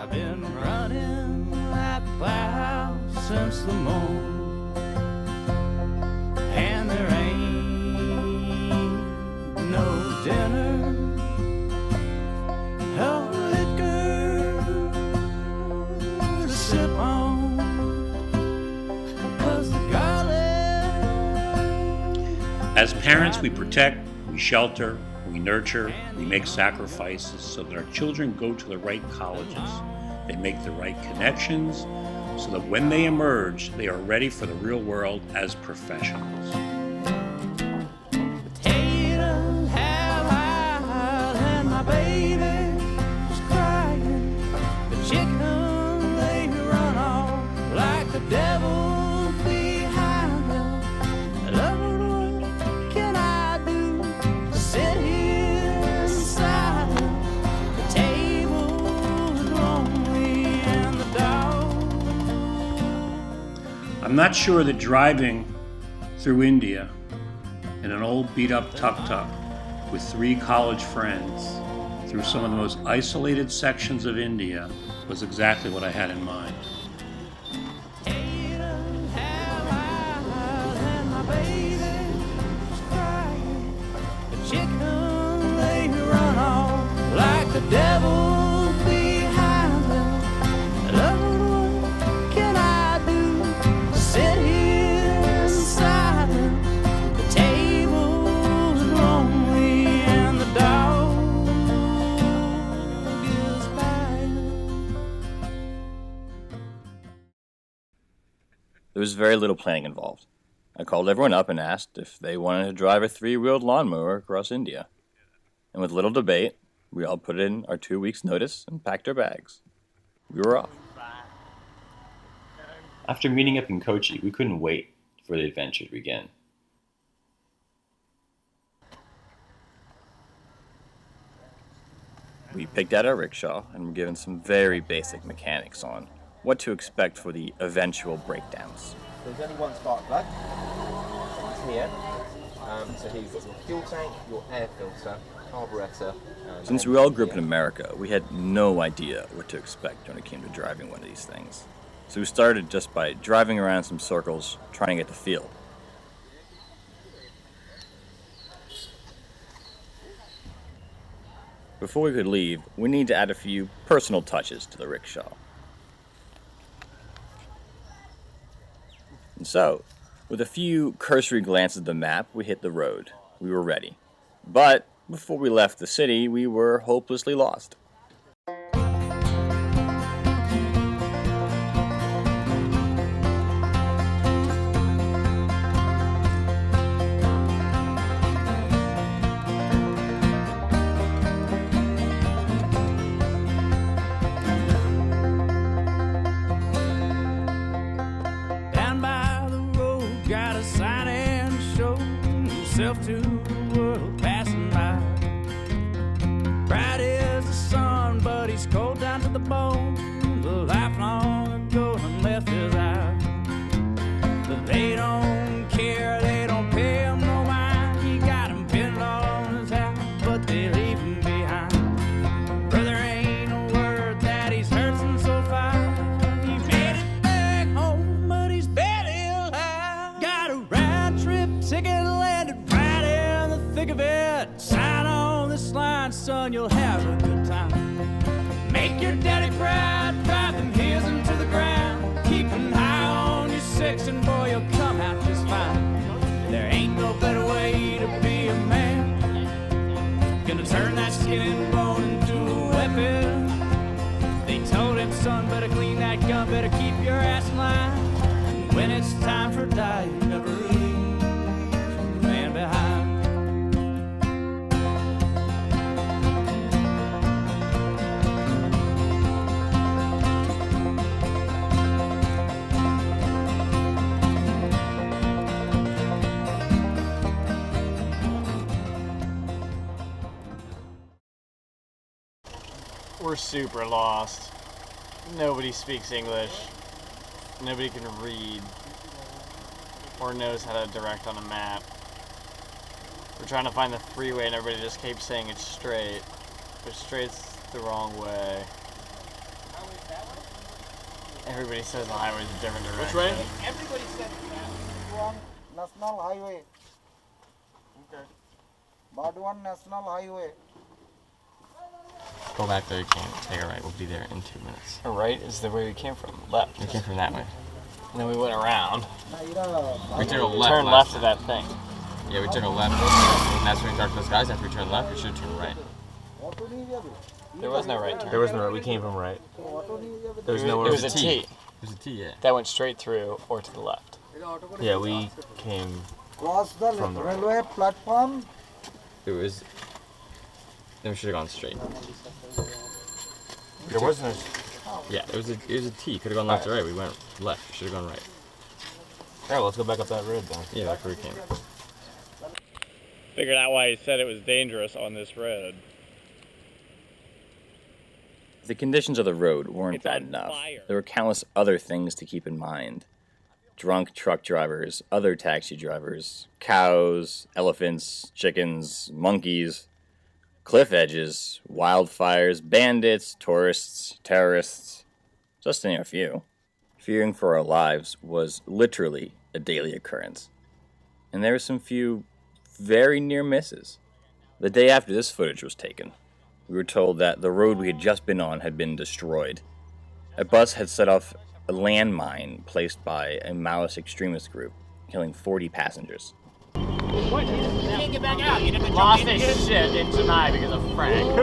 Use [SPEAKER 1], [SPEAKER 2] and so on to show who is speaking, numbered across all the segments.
[SPEAKER 1] I've been running that plow since the morn, and there ain't no dinner, no liquor to sip on, 'cause the garlic.
[SPEAKER 2] As parents, we protect, we shelter, we nurture, we make sacrifices so that our children go to the right colleges. They make the right connections so that when they emerge, they are ready for the real world as professionals.
[SPEAKER 1] Potatoes have eyes and my baby's crying. The chicken, they run off like the devil behind them. Lord, what can I do to sit here inside them? The table's lonely and the dog.
[SPEAKER 2] I'm not sure that driving through India in an old beat-up tuk-tuk with 3 college friends through some of the most isolated sections of India was exactly what I had in mind.
[SPEAKER 1] Potatoes have eyes and my baby's crying. The chicken, they run off like the devil behind them. Lord, what can I do to sit here inside them? The table's lonely and the dog is dying.
[SPEAKER 3] There was very little planning involved. I called everyone up and asked if they wanted to drive a 3-wheeled lawnmower across India. And with little debate, we all put in our 2 weeks' notice and packed our bags. We were off. After meeting up in Kochi, we couldn't wait for the adventure to begin. We picked out our rickshaw and were given some very basic mechanics on what to expect for the eventual breakdowns.
[SPEAKER 4] There's only one spark plug. It's here. So here's got your fuel tank, your air filter, carburetor.
[SPEAKER 3] Since we all grew up in America, we had no idea what to expect when it came to driving one of these things. So we started just by driving around some circles, trying to get the feel. Before we could leave, we needed to add a few personal touches to the rickshaw. And so, with a few cursory glances at the map, we hit the road. We were ready. But before we left the city, we were hopelessly lost.
[SPEAKER 1] Down by the road, got a sign and show yourself to the world passing by. Bright as the sun, but he's cold down to the bone. The life long ago and left his eye. But they don't care, they don't pay him no mind. He got him pinned on his house, but they leave him behind. Brother ain't a word that he's hurting so far. He made it back home, but he's barely alive. Got a round trip ticket, landed right in the thick of it. Sign on this line, son, you'll have a good time. Make your daddy proud, drive them heels into the ground. Keep an eye on your six, and boy, you'll come out just fine. There ain't no better way to be a man. Gonna turn that skin and bone into a weapon. They told him, son, better clean that gun, better keep your ass in line. When it's time for die, you never leave the man behind.
[SPEAKER 5] We're super lost. Nobody speaks English. Nobody can read or knows how to direct on a map. We're trying to find the freeway and everybody just keeps saying it's straight, but straight's the wrong way. Everybody says the highway's a different direction.
[SPEAKER 6] Which way?
[SPEAKER 7] Everybody said that.
[SPEAKER 8] National Highway.
[SPEAKER 6] Okay.
[SPEAKER 8] Bardwan National Highway.
[SPEAKER 5] Go back there, you can't take a right. We'll be there in 2 minutes. A right is the way we came from. Left. We came from that way. And then we went around.
[SPEAKER 6] We took a left.
[SPEAKER 5] Turned left to that thing.
[SPEAKER 6] Yeah, we took a left. And that's when we talked to those guys. After we turned left, we should have turned right.
[SPEAKER 5] There was no right turn.
[SPEAKER 6] There was no right. We came from right. There was
[SPEAKER 5] It
[SPEAKER 6] nowhere.
[SPEAKER 5] was a T.
[SPEAKER 6] It was a T, yeah.
[SPEAKER 5] That went straight through or to the left.
[SPEAKER 6] Yeah, we came.
[SPEAKER 8] Cross the
[SPEAKER 6] From the right.
[SPEAKER 8] railway platform.
[SPEAKER 6] It was. Then we should have gone straight.
[SPEAKER 7] There was no.
[SPEAKER 6] Yeah, it was a T. Could have gone left or right. We went left. We should have gone right.
[SPEAKER 7] Alright, let's go back up that road then.
[SPEAKER 6] Yeah, that's where we came.
[SPEAKER 5] Figured out why he said it was dangerous on this road.
[SPEAKER 3] The conditions of the road weren't
[SPEAKER 5] It's
[SPEAKER 3] bad
[SPEAKER 5] on
[SPEAKER 3] enough.
[SPEAKER 5] fire.
[SPEAKER 3] There were countless other things to keep in mind. Drunk truck drivers, other taxi drivers, cows, elephants, chickens, monkeys, cliff edges, wildfires, bandits, tourists, terrorists, just to name a few. Fearing for our lives was literally a daily occurrence. And there were some few very near misses. The day after this footage was taken, we were told that the road we had just been on had been destroyed. A bus had set off a landmine placed by a Maoist extremist group, killing 40 passengers.
[SPEAKER 7] What? You can't get back out. You didn't
[SPEAKER 5] Lost his shit in Chennai because of Frank.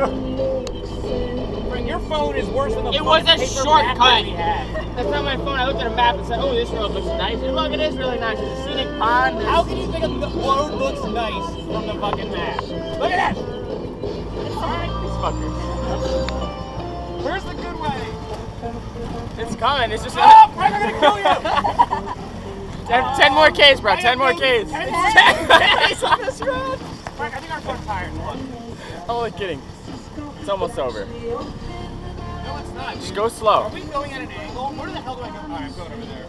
[SPEAKER 7] Frank, your phone is worse than the
[SPEAKER 5] It was a
[SPEAKER 7] paper
[SPEAKER 5] shortcut.
[SPEAKER 7] map we had.
[SPEAKER 5] That's not my phone. I looked at a map and said, oh, this road looks nice. And look, it is really nice. There's a scenic pond.
[SPEAKER 7] How can you think the road looks nice from the fucking map? Look at that!
[SPEAKER 5] Alright, these fuckers.
[SPEAKER 7] Where's the good way?
[SPEAKER 5] It's coming. It's just...
[SPEAKER 7] Oh, Frank, I'm gonna kill you!
[SPEAKER 5] 10 more Ks, bro. 10 more Ks. 10 Ks on this road.
[SPEAKER 7] Frank, I think our phone's tired. Look.
[SPEAKER 5] Only kidding. It's almost over.
[SPEAKER 7] No, it's not.
[SPEAKER 5] Just go slow.
[SPEAKER 7] Are we going at an angle? Where the hell do I go? Alright, I'm going over there.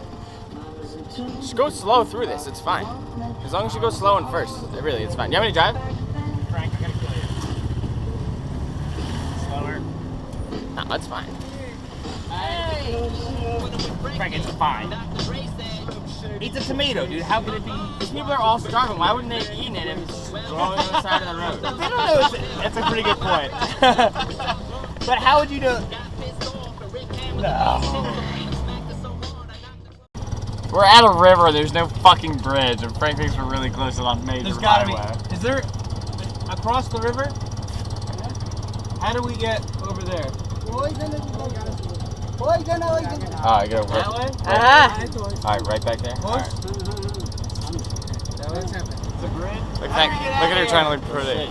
[SPEAKER 5] Just go slow through this. It's fine. As long as you go slow in first. Really, it's fine. You have any drive?
[SPEAKER 7] Frank, I'm gonna kill you. Slower.
[SPEAKER 5] No, that's fine.
[SPEAKER 7] Frank, it's fine. It's a tomato, dude. How could it be?
[SPEAKER 5] These people are all starving. Why wouldn't they have eaten it if it's just growing on the side of the road?
[SPEAKER 7] They don't know. That's a pretty good point. But how would you know? No.
[SPEAKER 5] We're at a river. There's no fucking bridge, and Frank thinks we're really close to that major
[SPEAKER 7] There's gotta
[SPEAKER 5] highway.
[SPEAKER 7] be. Is there across the river? How do we get over there?
[SPEAKER 5] Alright, get over
[SPEAKER 7] That way?
[SPEAKER 5] Alright, right back there. Alright.
[SPEAKER 7] The bridge?
[SPEAKER 5] Look at her trying to look pretty.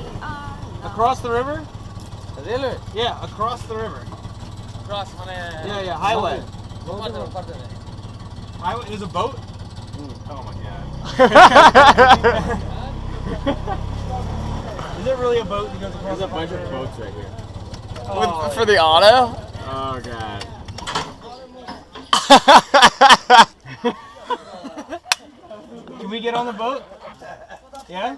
[SPEAKER 7] Across the river? Yeah, across the river. Yeah, highway. Highway. There's a boat? Oh my god. Is it really a boat that goes across?
[SPEAKER 6] There's a bunch of boats right here.
[SPEAKER 5] For the auto?
[SPEAKER 6] Oh, God.
[SPEAKER 7] Can we get on the boat? Yeah?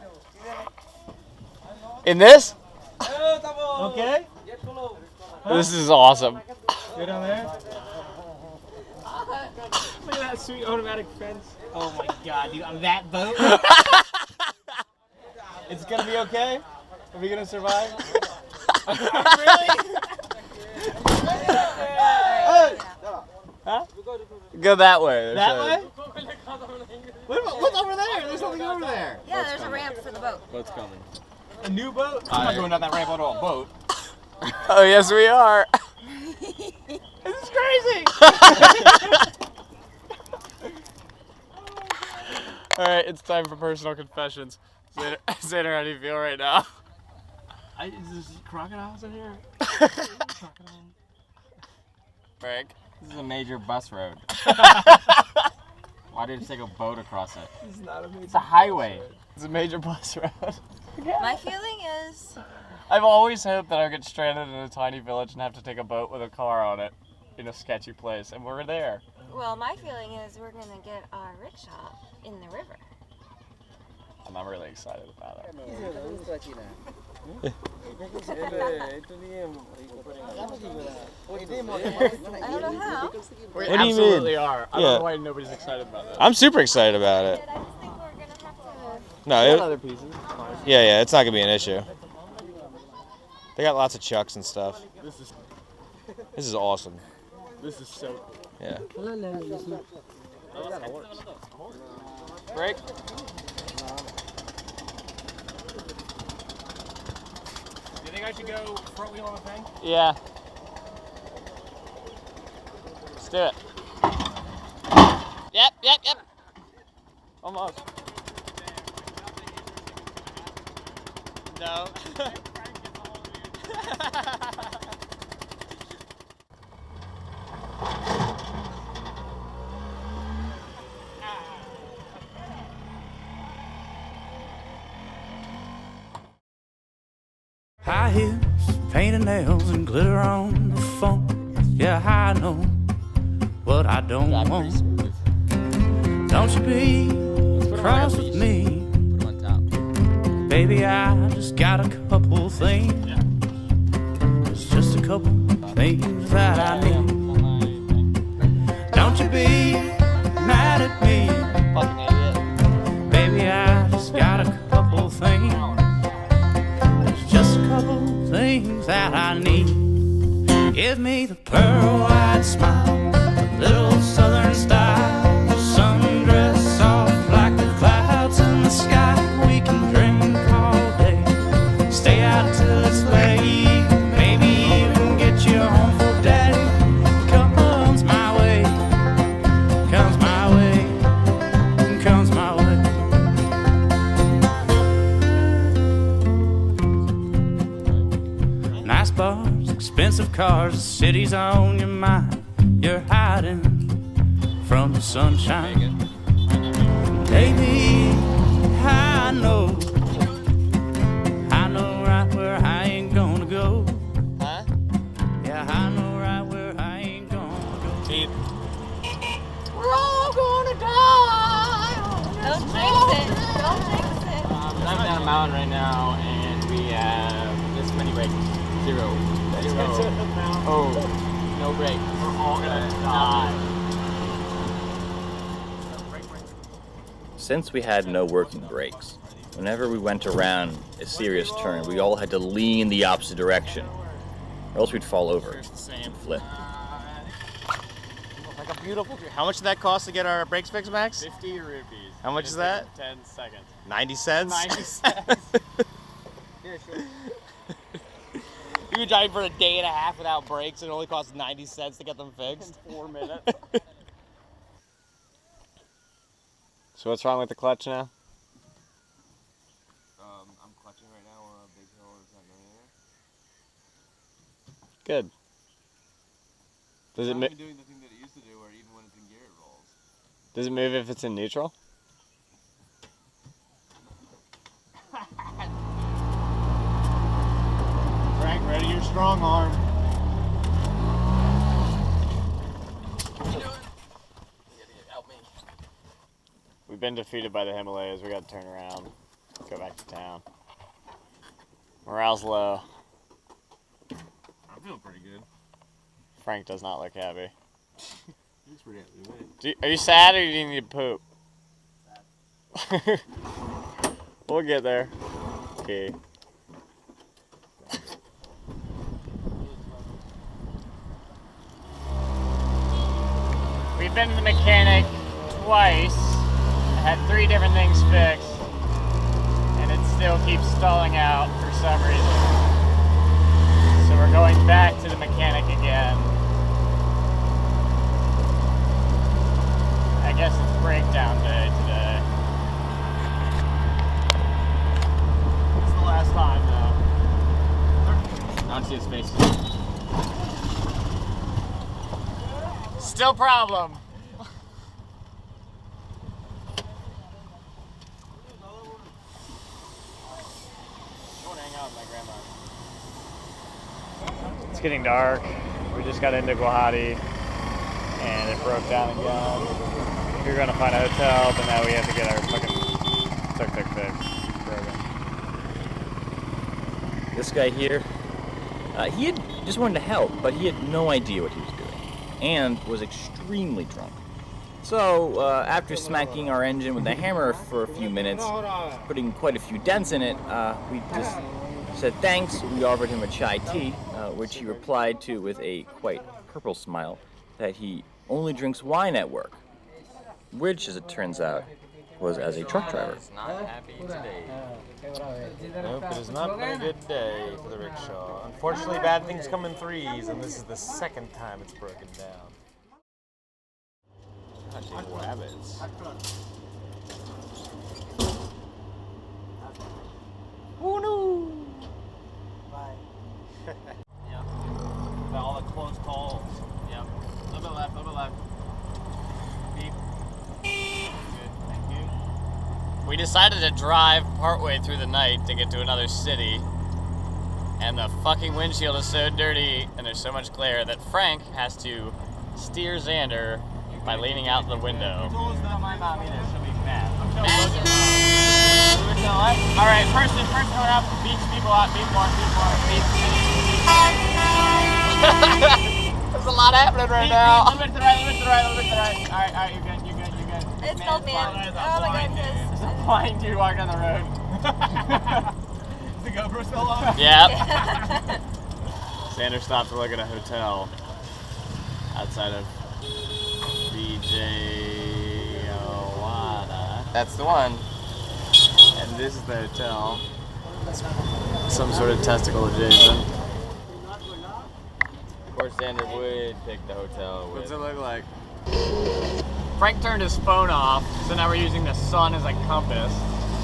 [SPEAKER 5] In this?
[SPEAKER 7] Okay.
[SPEAKER 5] This is awesome.
[SPEAKER 7] Go down there. Look at that sweet automatic fence. Oh my god, dude, on that boat? It's gonna be okay? Are we gonna survive? Really? Huh?
[SPEAKER 5] Go that way.
[SPEAKER 7] That way? What's over there? There's something over there.
[SPEAKER 9] Yeah, there's a ramp for the boat.
[SPEAKER 6] Boat's coming.
[SPEAKER 7] A new boat? I'm not going down that ramp on a boat.
[SPEAKER 5] Oh, yes, we are.
[SPEAKER 7] This is crazy!
[SPEAKER 5] Alright, it's time for personal confessions. Xander, how do you feel right now?
[SPEAKER 7] Is there crocodiles in here?
[SPEAKER 5] Frank?
[SPEAKER 6] This is a major bus road. Why did you take a boat across it?
[SPEAKER 7] It's not a major.
[SPEAKER 6] It's a highway.
[SPEAKER 5] It's a major bus road.
[SPEAKER 9] My feeling is,
[SPEAKER 5] I've always hoped that I'll get stranded in a tiny village and have to take a boat with a car on it in a sketchy place, and we're there.
[SPEAKER 9] well, my feeling is we're gonna get our rickshaw in the river.
[SPEAKER 5] And I'm really excited about it.
[SPEAKER 9] I don't know how.
[SPEAKER 5] We
[SPEAKER 7] What do you
[SPEAKER 5] absolutely
[SPEAKER 7] mean?
[SPEAKER 5] are. I
[SPEAKER 7] Yeah.
[SPEAKER 5] don't know why nobody's excited about this.
[SPEAKER 7] I'm super excited about it.
[SPEAKER 9] I just think we're gonna have to.
[SPEAKER 7] No,
[SPEAKER 5] Got
[SPEAKER 7] it,
[SPEAKER 5] other pieces. It's fine.
[SPEAKER 7] yeah, it's not gonna be an issue. They got lots of chucks and stuff. This is awesome.
[SPEAKER 5] This is so cool.
[SPEAKER 7] Yeah.
[SPEAKER 5] Oh, that's a horse. Break.
[SPEAKER 6] You think I should go front wheel on the thing?
[SPEAKER 5] Yeah. Let's do it. Yep. Almost. No.
[SPEAKER 1] High heels, painted nails, and glitter on the phone. Yeah, I know what I don't want. Don't you be cross with me,
[SPEAKER 6] Put them on top.
[SPEAKER 1] baby. I just got a couple things. It's just a couple things that I need. Don't you be mad at me,
[SPEAKER 5] Fucking idiot.
[SPEAKER 1] baby. I just got a couple things. There's just a couple things that I need. Give me the pearl white smile, a little southern style, sundress soft like the clouds in the sky. We can drink all day, stay out till it's late, maybe even get you home for daddy. Comes my way, comes my way, comes my way. Nice bars, expensive cars, the city's on your mind. You're hiding from the sunshine. Baby, I know right where I ain't gonna go.
[SPEAKER 5] Huh?
[SPEAKER 1] Yeah, I know right where I ain't gonna go.
[SPEAKER 5] Teeth.
[SPEAKER 9] We're all gonna die. Don't jinx it. Don't jinx it.
[SPEAKER 5] I'm driving down a mountain right now, and we have this many brakes. Zero. Oh, no brakes. We're all gonna die.
[SPEAKER 3] Since we had no working brakes, whenever we went around a serious turn, we all had to lean the opposite direction, or else we'd fall over and flip.
[SPEAKER 7] Like a beautiful. How much did that cost to get our brakes fixed, Max?
[SPEAKER 5] 50 rupees.
[SPEAKER 7] How much is that?
[SPEAKER 5] 10 seconds.
[SPEAKER 7] 90 cents?
[SPEAKER 5] 90 cents.
[SPEAKER 7] Yeah, sure. You were driving for a day and a half without brakes and it only cost 90 cents to get them fixed?
[SPEAKER 5] 4 minutes. So what's wrong with the clutch now?
[SPEAKER 6] I'm clutching right now on a big hill. Is that millionaire?
[SPEAKER 5] Good. Does it
[SPEAKER 6] It's
[SPEAKER 5] move?
[SPEAKER 6] not even doing the thing that it used to do, where even when it's in gear, it rolls.
[SPEAKER 5] Does it move if it's in neutral?
[SPEAKER 7] Frank, ready your strong arm.
[SPEAKER 5] We've been defeated by the Himalayas. We got to turn around, go back to town. Morale's low.
[SPEAKER 6] I'm feeling pretty good.
[SPEAKER 5] Frank does not look happy.
[SPEAKER 6] Looks pretty happy.
[SPEAKER 5] Are you sad or do you need to poop? We'll get there. Okay. We've been to the mechanic twice. I had 3 different things fixed. And it still keeps stalling out for some reason. So we're going back to the mechanic again. I guess it's breakdown day today. It's the last time though.
[SPEAKER 6] I don't see his face.
[SPEAKER 5] Still problem. It's getting dark. We just got into Guwahati and it broke down again. We were gonna find a hotel, but now we have to get our fucking tuk-tuk fixed. It's broken.
[SPEAKER 3] this guy here, he had just wanted to help, but he had no idea what he was doing, and was extremely drunk. So, after smacking our engine with a hammer for a few minutes, putting quite a few dents in it, we just said thanks. We offered him a chai tea, which he replied to with a quite purple smile that he only drinks wine at work, which, as it turns out, was as a truck driver.
[SPEAKER 6] Not happy today.
[SPEAKER 5] Nope, it has not been a good day for the rickshaw. Unfortunately, bad things come in threes, and this is the second time it's broken down. Hunting rabbits. Oh no!
[SPEAKER 7] Yep. All the close calls. Yep. A little bit left, a little bit left. Beep. Good, thank you. We decided to drive partway through the night to get to another city. And the fucking windshield is so dirty and there's so much glare that Frank has to steer Xander by leaning out the window. Not my mom either, she'll be mad. Alright, person coming up, beats people out, beat more, beat. There's a lot happening right now. A little bit to the right. Alright, you're good.
[SPEAKER 9] It's called man. Oh my goodness.
[SPEAKER 7] There's a blind dude walking down the road.
[SPEAKER 5] Is the GoPro still on?
[SPEAKER 7] Yep. Xander stopped to look at a hotel outside of
[SPEAKER 6] That's the one.
[SPEAKER 7] and this is the hotel. Some sort of testicle adjacent.
[SPEAKER 6] Of course, Xander would pick the hotel.
[SPEAKER 7] What's it look like? Frank turned his phone off, so now we're using the sun as a compass.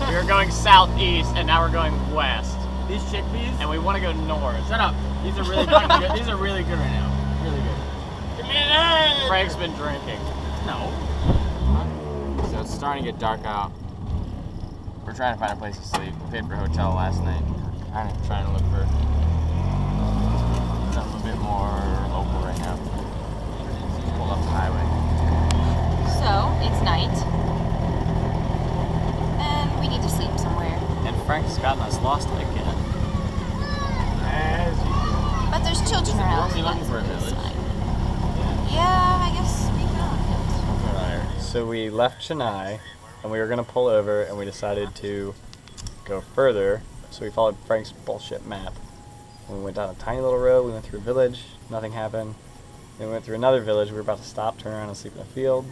[SPEAKER 7] We were going southeast, and now we're going west.
[SPEAKER 5] These chickpeas?
[SPEAKER 7] And we want to go north. Shut up. These are really fucking good. These are really good right now. Really good.
[SPEAKER 5] Give me an egg!
[SPEAKER 7] Frank's been drinking. No.
[SPEAKER 6] So it's starting to get dark out. We're trying to find a place to sleep. We paid for a hotel last night. Kind of trying to look for something a bit more local right now. Pull up the highway.
[SPEAKER 9] So, it's night. And we need to sleep somewhere.
[SPEAKER 7] And Frank's gotten us lost again.
[SPEAKER 5] As you do.
[SPEAKER 9] But there's children around.
[SPEAKER 6] Weren't we looking for a village?
[SPEAKER 9] Yeah, I guess we could.
[SPEAKER 7] So we left Chennai, and we were going to pull over, and we decided to go further. So we followed Frank's bullshit map. And we went down a tiny little road, we went through a village, nothing happened. Then we went through another village, we were about to stop, turn around and sleep in a field.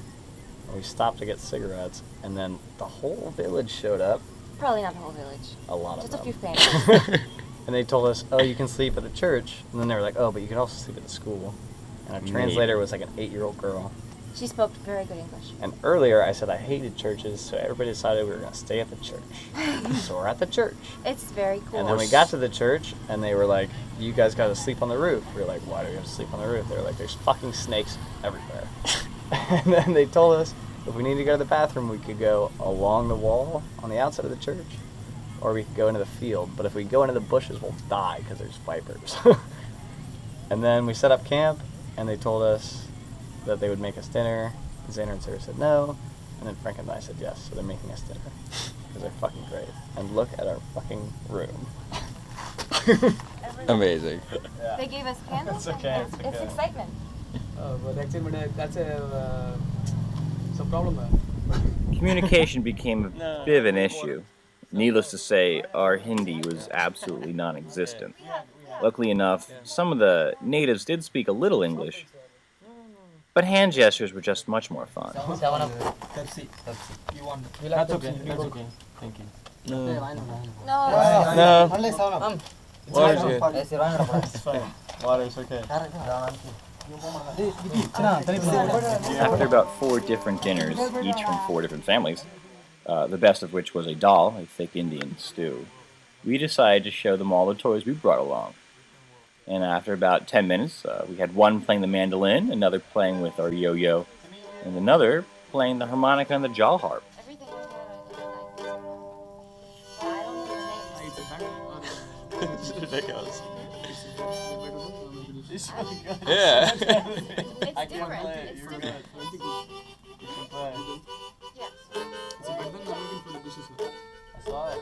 [SPEAKER 7] And we stopped to get cigarettes, and then the whole village showed up.
[SPEAKER 9] Probably not the whole village.
[SPEAKER 7] A lot
[SPEAKER 9] Just
[SPEAKER 7] of
[SPEAKER 9] a
[SPEAKER 7] them.
[SPEAKER 9] few families.
[SPEAKER 7] And they told us, oh, you can sleep at the church. And then they were like, oh, but you can also sleep at the school. And our translator was like an 8-year-old girl.
[SPEAKER 9] She spoke very good English.
[SPEAKER 7] And earlier I said I hated churches, so everybody decided we were going to stay at the church. So we're at the church.
[SPEAKER 9] It's very cool.
[SPEAKER 7] And then we got to the church, and they were like, you guys got to sleep on the roof. We were like, why do we have to sleep on the roof? They were like, there's fucking snakes everywhere. And then they told us if we needed to go to the bathroom, we could go along the wall on the outside of the church, or we could go into the field. But if we go into the bushes, we'll die because there's vipers. And then we set up camp, and they told us that they would make us dinner. Xander and Sarah said no, and then Frank and I said yes, so they're making us dinner. Because they're fucking great. And look at our fucking room.
[SPEAKER 6] Amazing.
[SPEAKER 9] They gave us candles.
[SPEAKER 7] It's okay,
[SPEAKER 9] It's
[SPEAKER 7] it's okay.
[SPEAKER 9] excitement.
[SPEAKER 10] But that's some problem.
[SPEAKER 3] Communication became a bit of an issue. Needless to say, our Hindi was absolutely non-existent. Luckily enough, some of the natives did speak a little English, but hand gestures were just much more fun.
[SPEAKER 10] Pepsi. You want? That's okay. That's okay. Thank you.
[SPEAKER 9] No.
[SPEAKER 7] No. Water's good. It's fine. Water's okay.
[SPEAKER 3] After about 4 different dinners, each from 4 different families, the best of which was a dal, a thick Indian stew, we decided to show them all the toys we brought along. And after about 10 minutes, we had one playing the mandolin, another playing with our yo-yo, and another playing the harmonica and the jaw harp.
[SPEAKER 7] It's ridiculous.
[SPEAKER 6] Yeah.
[SPEAKER 9] It's different. It's different.
[SPEAKER 7] You can play.
[SPEAKER 9] Yes.
[SPEAKER 7] I saw it.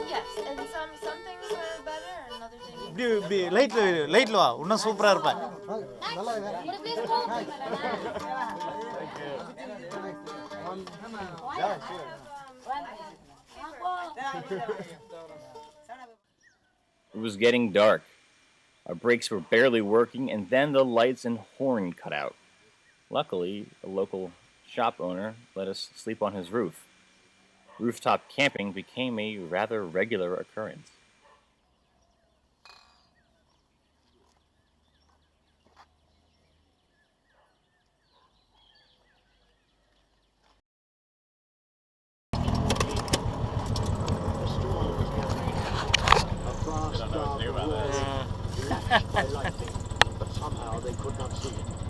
[SPEAKER 9] Yes, and some things are better
[SPEAKER 7] லைட்ல வா இன்னும் சூப்பரா இருப்பேன்.
[SPEAKER 3] It was getting dark. Our brakes were barely working, and then the lights and horn cut out. Luckily, a local shop owner let us sleep on his roof. Rooftop camping became a rather regular occurrence.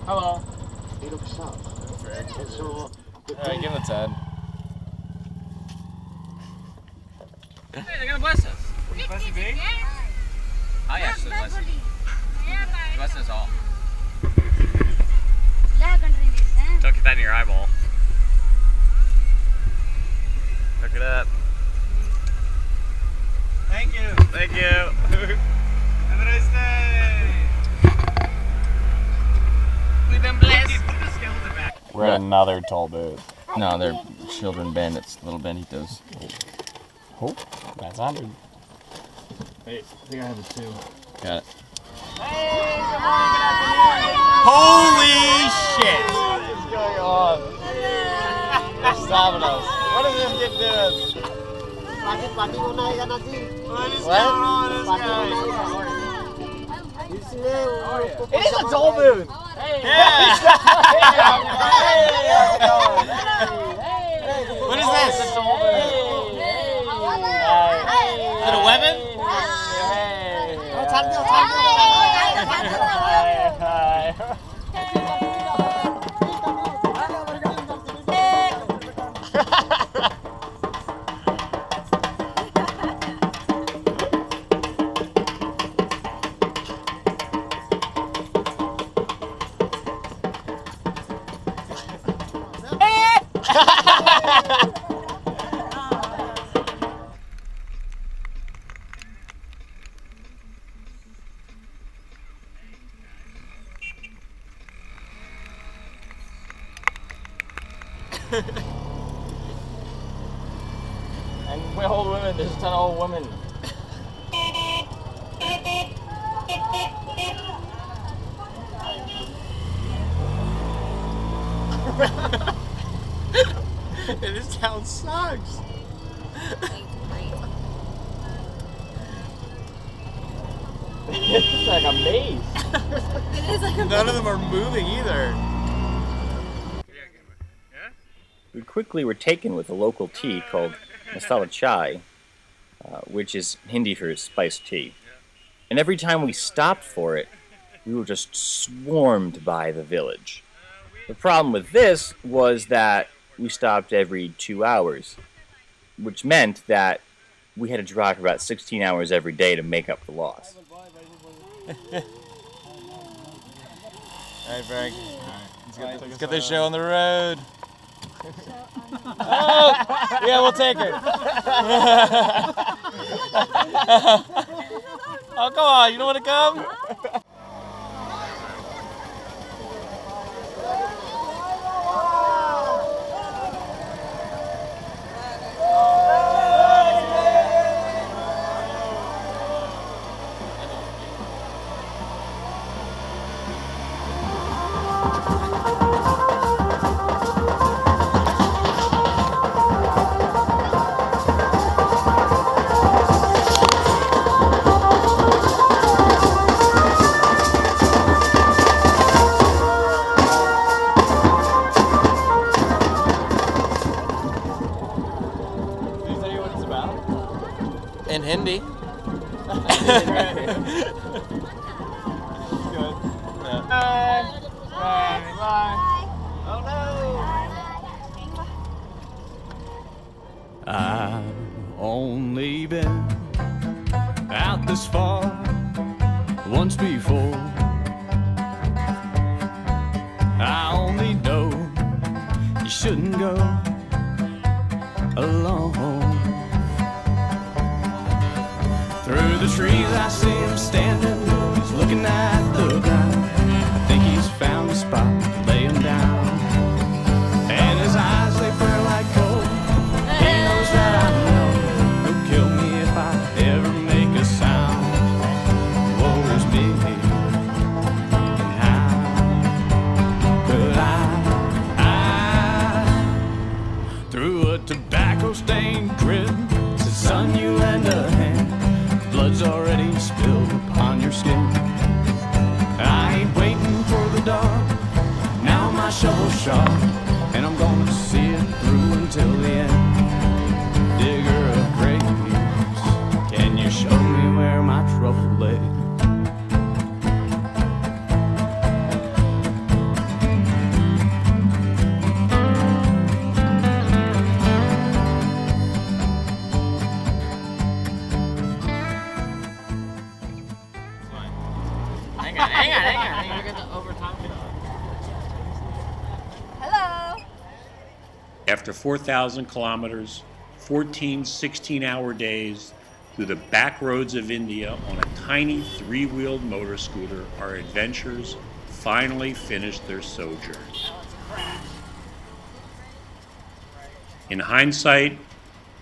[SPEAKER 5] Hello.
[SPEAKER 10] He looks south. And so
[SPEAKER 5] Alright, give him a 10.
[SPEAKER 6] Hey, they're gonna bless us.
[SPEAKER 5] Bless you, big.
[SPEAKER 6] I actually bless you. Bless us all.
[SPEAKER 5] Don't get that in your eyeball. Look it up. Thank you. Thank you. Have a nice day. We've been blessed. We're at another toll booth.
[SPEAKER 6] No, they're children bandits, little banditos.
[SPEAKER 5] Oh, that's 100. Hey, I think I have it too.
[SPEAKER 6] Got it.
[SPEAKER 5] Hey, good morning, good afternoon. Holy shit! What is going on? They're stopping us. What is this kid doing? What is going on with this guy? It is a toll booth! Yeah! What is this? Is it a weapon? And we old women, there's a ton of old women. This town sucks. It's like a maze.
[SPEAKER 9] It is like a
[SPEAKER 5] None of them are moving either.
[SPEAKER 3] We quickly were taken with a local tea called masala chai, which is Hindi for spiced tea. And every time we stopped for it, we were just swarmed by the village. The problem with this was that we stopped every 2 hours, which meant that we had to drive for about 16 hours every day to make up the loss.
[SPEAKER 5] Alright, Frank. Let's get this show on the road. Oh, yeah, we'll take her. Oh, come on, you don't want to come? In Hindi. Good. Yeah. Bye. Bye. Bye. Oh no.
[SPEAKER 1] I've only been out this far once before. I only know you shouldn't go alone. Through the trees I see him standing, he's looking at the ground. I think he's found a spot to lay him down. And his eyes, they burn like coal. He knows that I know he'll kill me if I ever make a sound. Woe is me, and how could I through a tobacco-stained crib, said, son, you lend a hand. Blood's already spilled upon your skin. I ain't waiting for the dark. Now my shovel's sharp, and I'm gonna see it through until the end. Digger of graves, can you show me where my trouble lay?
[SPEAKER 6] Hang on. You're gonna overtime it.
[SPEAKER 9] Hello.
[SPEAKER 2] After 4,000 kilometers, 14 16-hour days through the back roads of India on a tiny three-wheeled motor scooter, our adventurers finally finished their sojourn. In hindsight,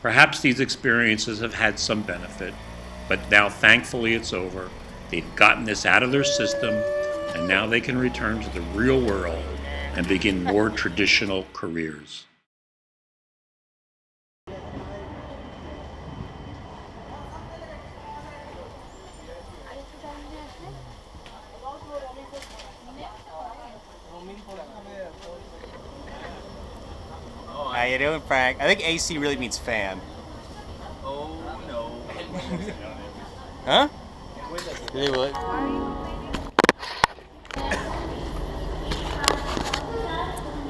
[SPEAKER 2] perhaps these experiences have had some benefit, but now thankfully it's over. They've gotten this out of their system, and now they can return to the real world and begin more traditional careers.
[SPEAKER 11] How you doing, Frank? I think AC really means fan.
[SPEAKER 6] Oh no.
[SPEAKER 11] Huh?
[SPEAKER 6] Really what?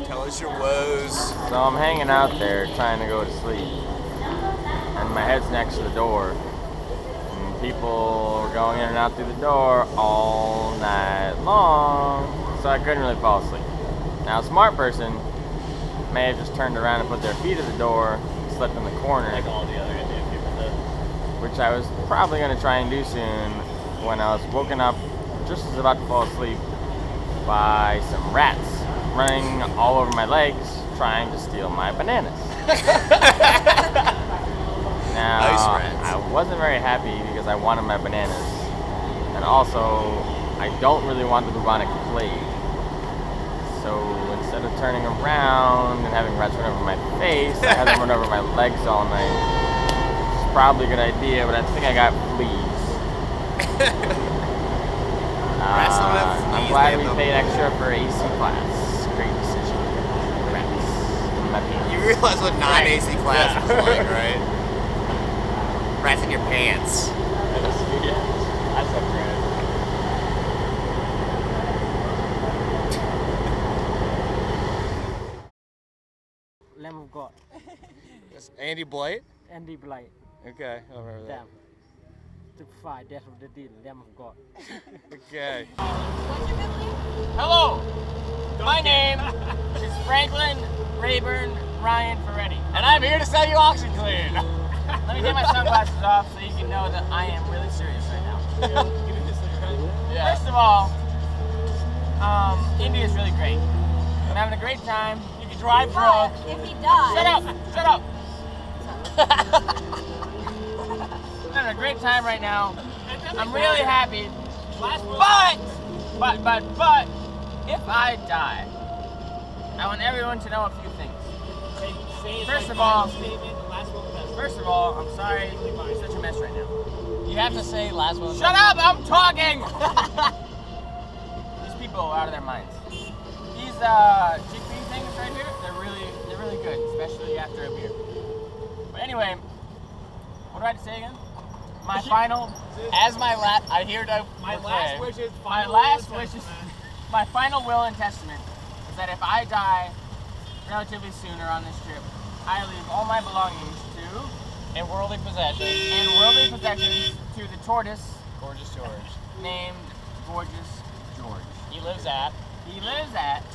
[SPEAKER 11] Tell us your woes.
[SPEAKER 6] So I'm hanging out there trying to go to sleep, and my head's next to the door, and people were going in and out through the door all night long, so I couldn't really fall asleep. Now a smart person may have just turned around and put their feet at the door and slept in the corner,
[SPEAKER 3] Like all the other Indian people did.
[SPEAKER 6] which I was probably going to try and do soon when I was woken up just as about to fall asleep by some rats running all over my legs trying to steal my bananas. Now,
[SPEAKER 11] Nice rats.
[SPEAKER 6] I wasn't very happy because I wanted my bananas, and also I don't really want the bubonic plague. So instead of turning around and having rats run over my face, I had them run over my legs all night. It's probably a good idea, but I think I got fleas.
[SPEAKER 11] Rats don't have
[SPEAKER 6] I'm
[SPEAKER 11] fleas,
[SPEAKER 6] glad
[SPEAKER 11] they
[SPEAKER 6] we
[SPEAKER 11] have
[SPEAKER 6] paid extra for AC class. Great decision. Rats. My pants.
[SPEAKER 11] You realize what non-AC class was like, right? Rats in your pants.
[SPEAKER 6] That's so great.
[SPEAKER 10] Lamb of God.
[SPEAKER 11] That's Andy Blight?
[SPEAKER 10] Andy Blight.
[SPEAKER 11] Okay, I'll remember that.
[SPEAKER 10] Damn. Typified death of the deal. Lamb of God.
[SPEAKER 11] Okay.
[SPEAKER 5] Hello! My name is Franklin Rayburn Ryan Ferretti, and I'm here to sell you OxyClean. Let me take my sunglasses off so you can know that I am really serious right now. Yeah. First of all, India is really great. I'm having a great time. You can drive drunk.
[SPEAKER 9] If he dies.
[SPEAKER 5] Shut up! Shut up! I'm having a great time right now. I'm really happy. But, if I die, I want everyone to know a few things. First of all, I'm sorry you're such a mess right now.
[SPEAKER 6] You have to say last one.
[SPEAKER 5] Shut up! I'm talking! These people are out of their minds. These chickpea things right here, they're really good, especially after a beer. But anyway, what do I have to say again? My final, my final will and testament is that if I die relatively sooner on this trip, I leave all my belongings
[SPEAKER 6] And worldly possessions.
[SPEAKER 5] to the tortoise
[SPEAKER 6] Gorgeous George.
[SPEAKER 5] named Gorgeous George.
[SPEAKER 6] He lives at.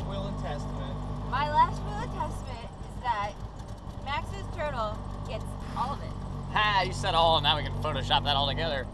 [SPEAKER 10] Will and Testament.
[SPEAKER 9] My last will and testament is that Max's turtle gets all of it.
[SPEAKER 6] Ha! You said all, and now we can Photoshop that all together.